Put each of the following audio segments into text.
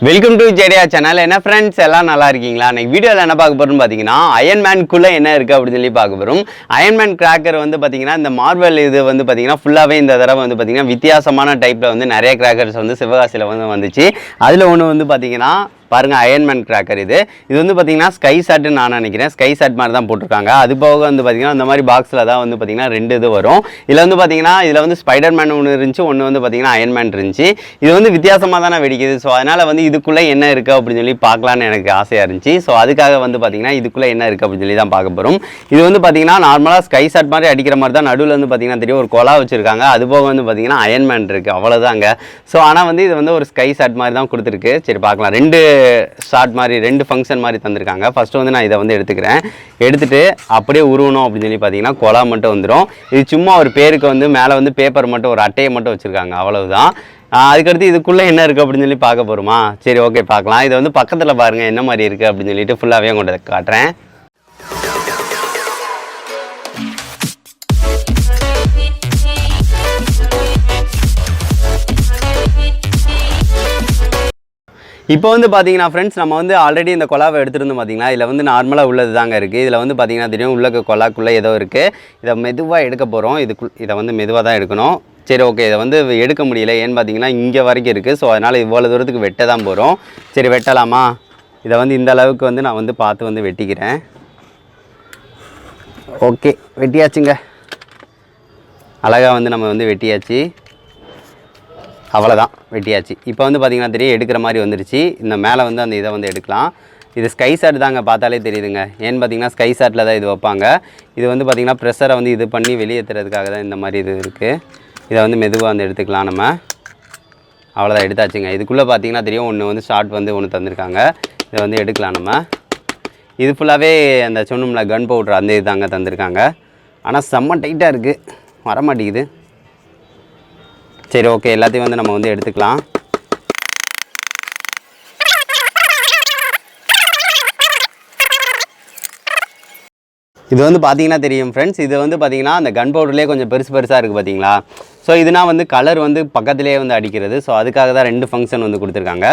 Welcome to ஜெடியா channel. என்ன friends எல்லாம் நல்லா இருக்கீங்களா? இன்னைக்கு வீடியோவில் என்ன பார்க்க போகிறோம்னு பார்த்தீங்கன்னா அயன்மேனுக்குள்ளே என்ன இருக்குது அப்படின்னு சொல்லி பார்க்க போகிறோம். அயன்மேன் கிராக்கர் வந்து பார்த்தீங்கன்னா இந்த மார்வல் இது வந்து பார்த்தீங்கன்னா ஃபுல்லாகவே இந்த தடவை வந்து பார்த்தீங்கன்னா வித்தியாசமான டைப்பில் வந்து நிறைய கிராக்கர்ஸ் வந்து சிவகாசியில் வந்து வந்துச்சு. அதில் ஒன்று வந்து பார்த்தீங்கன்னா பாருங்க, அயன்மேன் கிராக்கர் இது வந்து பார்த்தீங்கன்னா ஸ்கை சாட்னு நான் நினைக்கிறேன். ஸ்கை சாட் மாதிரி தான் போட்டிருக்காங்க. அது போக வந்து பார்த்தீங்கன்னா இந்த மாதிரி பாக்ஸில் தான் வந்து பார்த்தீங்கன்னா 2 இது வரும். இதில் வந்து பார்த்தீங்கன்னா இதில் வந்து ஸ்பைடர் மேன் ஒன்று இருந்துச்சு, ஒன்று வந்து பார்த்தீங்கன்னா அயன்மேன் இருந்துச்சு. இது வந்து வித்தியாசமாக தானே வெடிக்குது. ஸோ அதனால் வந்து இதுக்குள்ளே என்ன இருக்குது அப்படின்னு சொல்லி பார்க்கலான்னு எனக்கு ஆசையாக இருந்துச்சு. ஸோ அதுக்காக வந்து பார்த்தீங்கன்னா இதுக்குள்ளே என்ன இருக்குது அப்படின்னு சொல்லி தான் பார்க்க போகிறோம். இது வந்து பார்த்தீங்கன்னா நார்மலாக ஸ்கை சாட் மாதிரி அடிக்கிற மாதிரி தான். நடுவில் வந்து பார்த்தீங்கன்னா தெரியும் ஒரு கொலா வச்சுருக்காங்க. அது போக வந்து பார்த்தீங்கன்னா அயன்மேன் இருக்குது, அவ்வளோதாங்க. ஸோ ஆனால் வந்து இது வந்து ஒரு ஸ்கை சாட் மாதிரி தான் கொடுத்துருக்கு. சரி பார்க்கலாம். 2 ஷார்ட் மாதிரி 2 ஃபங்க்ஷன் மாதிரி தந்திருக்காங்க. ஃபர்ஸ்ட் வந்து நான் இதை வந்து எடுத்துக்கிறேன். எடுத்துகிட்டு அப்படியே உருவணும் அப்படின்னு சொல்லி பார்த்தீங்கன்னா கொலா மட்டும் வந்துடும். இது சும்மா ஒரு பேருக்கு வந்து மேலே வந்து பேப்பர் மட்டும் ஒரு அட்டையை மட்டும் வச்சுருக்காங்க, அவ்வளவுதான். அதுக்கடுத்து இதுக்குள்ளே என்ன இருக்குது அப்படின்னு சொல்லி பார்க்க போகிறோமா? சரி ஓகே பார்க்கலாம். இதை வந்து பக்கத்தில் பாருங்கள் என்ன மாதிரி இருக்குது அப்படின்னு சொல்லிட்டு ஃபுல்லாகவே கொண்டு காட்டுறேன். இப்போ வந்து பார்த்தீங்கன்னா ஃப்ரெண்ட்ஸ், நம்ம வந்து ஆல்ரெடி இந்த கொலாவை எடுத்துகிட்டு பார்த்தீங்கன்னா இதில் வந்து நார்மலாக உள்ளது தாங்க இருக்குது. இதில் வந்து பார்த்தீங்கன்னா தெரியும் உள்ள கொலாக்குள்ளே ஏதோ இருக்குது. இதை மெதுவாக எடுக்க போகிறோம். இதை வந்து மெதுவாக தான் எடுக்கணும். சரி ஓகே, இதை வந்து எடுக்க முடியல. ஏன்னு பார்த்தீங்கன்னா இங்கே வரைக்கும் இருக்குது. ஸோ அதனால் இவ்வளோ தூரத்துக்கு வெட்ட தான் போகிறோம். சரி வெட்டலாமா? இதை வந்து இந்த அளவுக்கு வந்து நான் வந்து பார்த்து வந்து வெட்டிக்கிறேன். ஓகே வெட்டியாச்சுங்க. அழகாக வந்து நம்ம வந்து வெட்டியாச்சு. அவ்வளோதான், வெட்டியாச்சு. இப்போ வந்து பார்த்திங்கன்னா தெரியும் எடுக்கிற மாதிரி வந்துருச்சு. இந்த மேலே வந்து அந்த இதை வந்து எடுக்கலாம். இது ஸ்கை சாட் தாங்க, பார்த்தாலே தெரியுதுங்க. ஏன்னு பார்த்தீங்கன்னா ஸ்கை சாட்டில் தான் இது வைப்பாங்க. இது வந்து பார்த்திங்கன்னா ப்ரெஷரை வந்து இது பண்ணி வெளியேற்றுறதுக்காக தான் இந்த மாதிரி இது இருக்குது. இதை வந்து மெதுவாக வந்து எடுத்துக்கலாம் நம்ம. அவ்வளோதான், எடுத்தாச்சுங்க. இதுக்குள்ளே பார்த்திங்கன்னா தெரியும் ஒன்று வந்து ஷார்ட் வந்து ஒன்று தந்திருக்காங்க. இதை வந்து எடுக்கலாம் நம்ம. இது ஃபுல்லாகவே அந்த சொன்னோம்ல கன் பவுட்ரு அந்த இது தாங்க தந்திருக்காங்க. ஆனால் செம்ம டைட்டாக இருக்குது, வரமாட்டேங்குது. சரி ஓகே, எல்லாத்தையும் வந்து நம்ம வந்து எடுத்துக்கலாம். இது வந்து பார்த்தீங்கன்னா தெரியும் ஃப்ரெண்ட்ஸ், இது வந்து பார்த்தீங்கன்னா அந்த கன் பவுடர்லேயே கொஞ்சம் பெருசாக இருக்குது பார்த்தீங்களா? ஸோ இதுனா வந்து கலர் வந்து பக்கத்துலேயே வந்து அடிக்கிறது. ஸோ அதுக்காக தான் 2 ஃபங்க்ஷன் வந்து கொடுத்துருக்காங்க.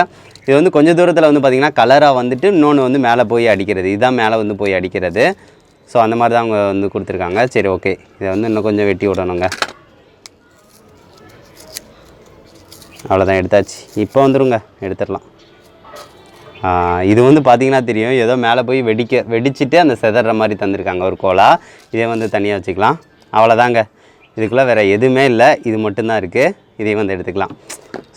இது வந்து கொஞ்சம் தூரத்தில் வந்து பார்த்திங்கன்னா கலராக வந்துட்டு இன்னொன்று வந்து மேலே போய் அடிக்கிறது. இதுதான் மேலே வந்து போய் அடிக்கிறது. ஸோ அந்த மாதிரி தான் அவங்க வந்து கொடுத்துருக்காங்க. சரி ஓகே, இதை வந்து இன்னும் கொஞ்சம் வெட்டி விடணுங்க. அவ்வளோதான், எடுத்தாச்சு. இப்போ வந்துடுங்க, எடுத்துடலாம். இது வந்து பார்த்திங்கன்னா தெரியும் ஏதோ மேலே போய் வெடிச்சுட்டு அந்த செதற மாதிரி தந்திருக்காங்க ஒரு கோலா. இதே வந்து தனியாக வச்சுக்கலாம். அவ்வளோதாங்க, இதுக்குள்ளே வேறு எதுவுமே இல்லை, இது மட்டும்தான் இருக்குது. இதையும் வந்து எடுத்துக்கலாம்.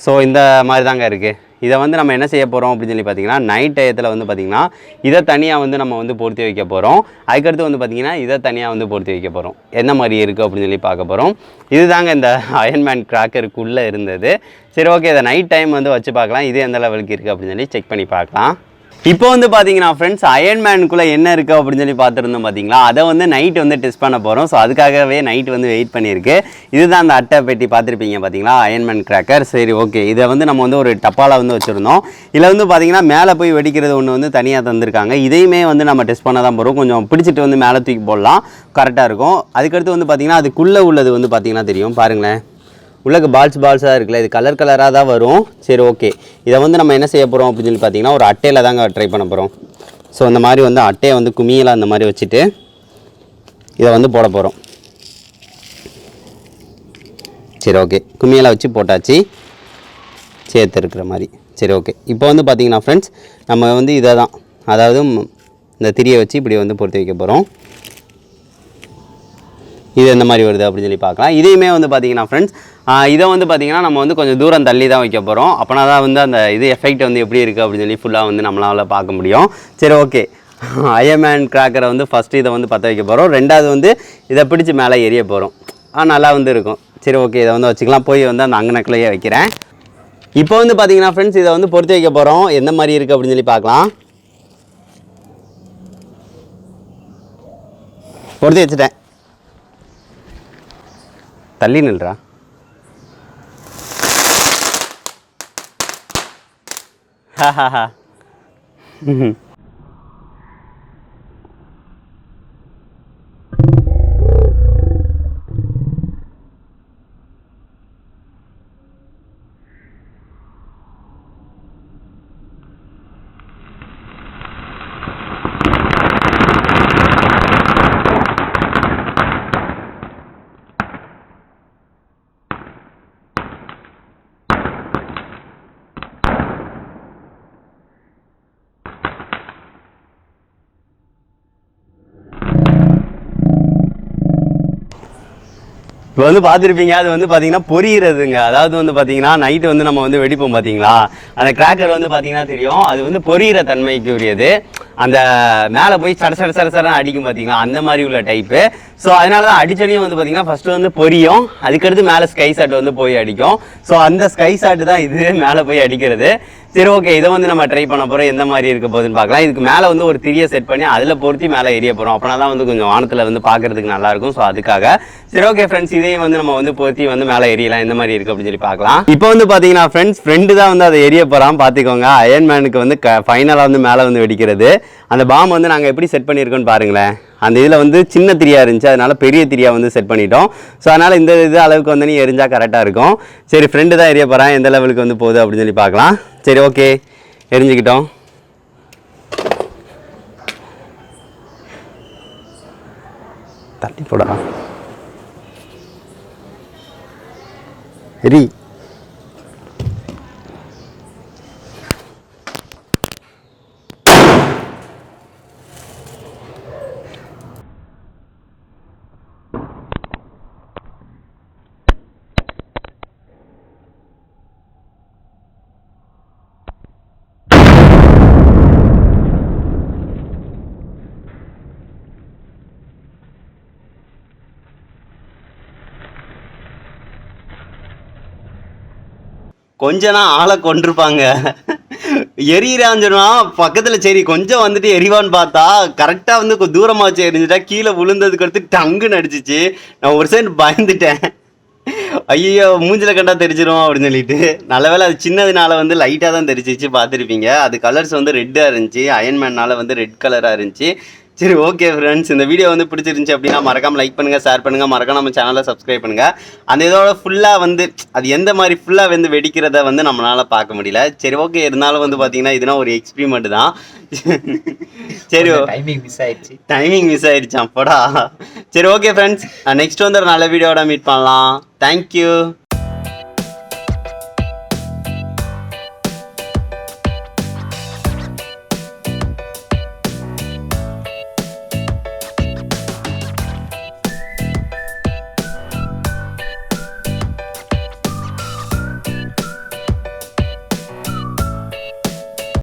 ஸோ இந்த மாதிரி தாங்க இருக்குது. இதை வந்து நம்ம என்ன செய்ய போகிறோம் அப்படின்னு சொல்லி பார்த்தீங்கன்னா நைட் டயத்தில் வந்து பார்த்திங்கன்னா இதை தனியாக வந்து நம்ம வந்து பொருத்தி வைக்க போகிறோம். அதுக்கடுத்து வந்து பார்த்திங்கன்னா இதை தனியாக வந்து பொருத்தி வைக்க போகிறோம். என்ன மாதிரி இருக்குது அப்படின்னு சொல்லி பார்க்க போகிறோம். இது தாங்க இந்த அயன்மேன் கிராக்கருக்குள்ளே இருந்தது. சரி ஓகே, இதை நைட் டைம் வந்து வச்சு பார்க்கலாம். இது எந்த லெவலுக்கு இருக்குது அப்படின்னு சொல்லி செக் பண்ணி பார்க்கலாம். இப்போ வந்து பார்த்தீங்கன்னா ஃப்ரெண்ட்ஸ், அயன்மேனுக்குள்ளே என்ன இருக்குது அப்படின்னு சொல்லி பார்த்துருந்தோம் பார்த்தீங்களா? அதை வந்து நைட் வந்து டெஸ்ட் பண்ண போகிறோம். ஸோ அதுக்காகவே நைட் வந்து வெயிட் பண்ணியிருக்கு. இதுதான் அந்த அட்டை பெட்டி பார்த்துருப்பீங்க பார்த்தீங்களா, அயன்மேன் கிராக்கர். சரி ஓகே, இதை வந்து நம்ம வந்து ஒரு டப்பாவில் வந்து வச்சுருந்தோம். இதில் வந்து பார்த்திங்கன்னா மேலே போய் வெடிக்கிறது ஒன்று வந்து தனியாக தந்திருக்காங்க. இதையுமே வந்து நம்ம டெஸ்ட் பண்ண தான் போகிறோம். கொஞ்சம் பிடிச்சிட்டு வந்து மேலே தூக்கி போடலாம், கரெக்டாக இருக்கும். அதுக்கடுத்து வந்து பார்த்திங்கன்னா அதுக்குள்ளே உள்ளது வந்து பார்த்திங்கன்னா தெரியும் பாருங்களேன், உள்ளக்கு பால்ஸாக இருக்குல்ல, இது கலராக தான் வரும். சரி ஓகே, இதை வந்து நம்ம என்ன செய்ய போகிறோம் அப்படின்னு சொல்லி பார்த்தீங்கன்னா ஒரு அட்டையில் தாங்க ட்ரை பண்ண போகிறோம். ஸோ இந்த மாதிரி வந்து அட்டையை வந்து குமியலாம் அந்த மாதிரி வச்சுட்டு இதை வந்து போட போகிறோம். சரி ஓகே, குமியலாம் வச்சு போட்டாச்சு, சேர்த்து இருக்கிற மாதிரி. சரி ஓகே, இப்போ வந்து பார்த்திங்கன்னா ஃப்ரெண்ட்ஸ், நம்ம வந்து இதை தான், அதாவது இந்த திரியை வச்சு இப்படி வந்து பொறுத்து வைக்க போகிறோம். இது எந்த மாதிரி வருது அப்படின்னு சொல்லி பார்க்கலாம். இதையுமே வந்து பார்த்திங்கன்னா ஃப்ரெண்ட்ஸ், இதை வந்து பார்த்திங்கன்னா நம்ம வந்து கொஞ்சம் தூரம் தள்ளி தான் வைக்க போகிறோம். அப்போனா தான் வந்து அந்த இது எஃபெக்ட் வந்து எப்படி இருக்குது அப்படின்னு சொல்லி ஃபுல்லாக வந்து நம்மளால் பார்க்க முடியும். சரி ஓகே, அயன்மேன் கிராக்கரை வந்து ஃபஸ்ட்டு இதை வந்து பற்ற வைக்க போகிறோம். ரெண்டாவது வந்து இதை பிடிச்சி மேலே எரிய போகிறோம். நல்லா வந்து இருக்கும். சரி ஓகே, இதை வந்து வச்சுக்கலாம். போய் வந்து அந்த அங்கனக்குள்ளேயே வைக்கிறேன். இப்போ வந்து பார்த்திங்கன்னா ஃப்ரெண்ட்ஸ், இதை வந்து பொறுத்து வைக்க போகிறோம். எந்த மாதிரி இருக்குது அப்படின்னு சொல்லி பார்க்கலாம். பொறுத்து வச்சுட்டேன். தள்ளி நில்றா. ஹாஹாஹா. இப்போ வந்து பார்த்துருப்பீங்க, அது வந்து பார்த்தீங்கன்னா பொரியிறதுங்க. அதாவது வந்து பார்த்தீங்கன்னா நைட்டு வந்து நம்ம வந்து வெடிப்போம் பார்த்தீங்களா, அந்த கிராக்கர் வந்து பார்த்தீங்கன்னா தெரியும், அது வந்து பொரியிற தன்மைக்கு உரியது. அந்த மேலே போய் சடசடன்னு அடிக்கும் பார்த்தீங்களா, அந்த மாதிரி உள்ள டைப்பு. ஸோ அதனால தான் அடிச்சடியும் வந்து பார்த்தீங்கன்னா ஃபஸ்ட்டு வந்து பொரியும், அதுக்கடுத்து மேலே ஸ்கை ஷாட் வந்து போய் அடிக்கும். ஸோ அந்த ஸ்கை ஷாட் தான் இது மேலே போய் அடிக்கிறது. சரி ஓகே, இதை வந்து நம்ம ட்ரை பண்ண போகிறோம், எந்த மாதிரி இருக்க போகுதுன்னு பார்க்கலாம். இதுக்கு மேலே வந்து ஒரு திரியை செட் பண்ணி அதில் பொருத்தி மேலே எரிய போகிறோம். அப்படின்னா தான் வந்து கொஞ்சம் வானத்தில் வந்து பார்க்குறதுக்கு நல்லாயிருக்கும். ஸோ அதுக்காக சரி ஓகே ஃப்ரெண்ட்ஸ், இதையும் வந்து நம்ம வந்து பொருத்தி வந்து மேலே எரியலாம், எந்த மாதிரி இருக்குது அப்படின்னு சொல்லி பார்க்கலாம். இப்போ வந்து பார்த்தீங்கன்னா ஃப்ரெண்ட்ஸ், ஃப்ரெண்டு தான் வந்து அதை எரிய போகிறான் பார்த்துக்கோங்க. அயன்மேனுக்கு வந்து ஃபைனலாக வந்து மேலே வந்து வெடிக்கிறது. அந்த பாம் வந்து நாங்கள் எப்படி செட் பண்ணியிருக்கோன்னு பாருங்களேன். அந்த இதில் வந்து சின்ன திரியாக இருந்துச்சு, அதனால் பெரிய திரியாக வந்து செட் பண்ணிட்டோம். ஸோ அதனால் இந்த இது அளவுக்கு வந்து நீ எரிஞ்சால் கரெக்டாக இருக்கும். சரி, ஃப்ரெண்டு தான் எரிய போகிறான், எந்த லெவலுக்கு வந்து போகுது அப்படின்னு சொல்லி பார்க்கலாம். சரி ஓகே, எரிஞ்சுக்கிட்டோம். தட்டி போடா எரி. கொஞ்சனா ஆளை கொண்டிருப்பாங்க. எரியிறான்னு சொன்னா பக்கத்தில் சரி கொஞ்சம் வந்துட்டு எரிவான்னு பார்த்தா கரெக்டாக வந்து தூரமாக வச்சு எரிஞ்சுட்டா கீழே விழுந்ததுக்கு அடுத்து டங்குன்னு அடிச்சிச்சு. நான் ஒரு சைடு பயந்துட்டேன், ஐயோ மூஞ்சில் கண்டா தெரிஞ்சிரும் அப்படின்னு சொல்லிட்டு. நல்ல வேலை அது சின்னதுனால வந்து லைட்டாக தான் தெரிச்சிச்சு, பார்த்துருப்பீங்க. அது கலர்ஸ் வந்து ரெட்டாக இருந்துச்சு, அயன்மேனால வந்து ரெட் கலராக இருந்துச்சு. சரி ஓகே ஃப்ரெண்ட்ஸ், இந்த வீடியோ வந்து பிடிச்சிருந்துச்சி அப்படின்னா மறக்காமல் லைக் பண்ணுங்கள், ஷேர் பண்ணுங்கள், மறக்காம நம்ம சேனலை சப்ஸ்கிரைப் பண்ணுங்கள். அந்த இதோட ஃபுல்லாக வந்து அது எந்த மாதிரி ஃபுல்லாக வந்து வெடிக்கிறத வந்து நம்மளால் பார்க்க முடியல. சரி ஓகே, இருந்தாலும் வந்து பார்த்தீங்கன்னா இதுனா ஒரு எக்ஸ்பிரிமெண்ட் தான். சரி, டைமிங் மிஸ் ஆயிடுச்சான் போடா. சரி ஓகே ஃப்ரெண்ட்ஸ், நெக்ஸ்ட் வந்து ஒரு நல்ல வீடியோட மீட் பண்ணலாம். தேங்க்யூ.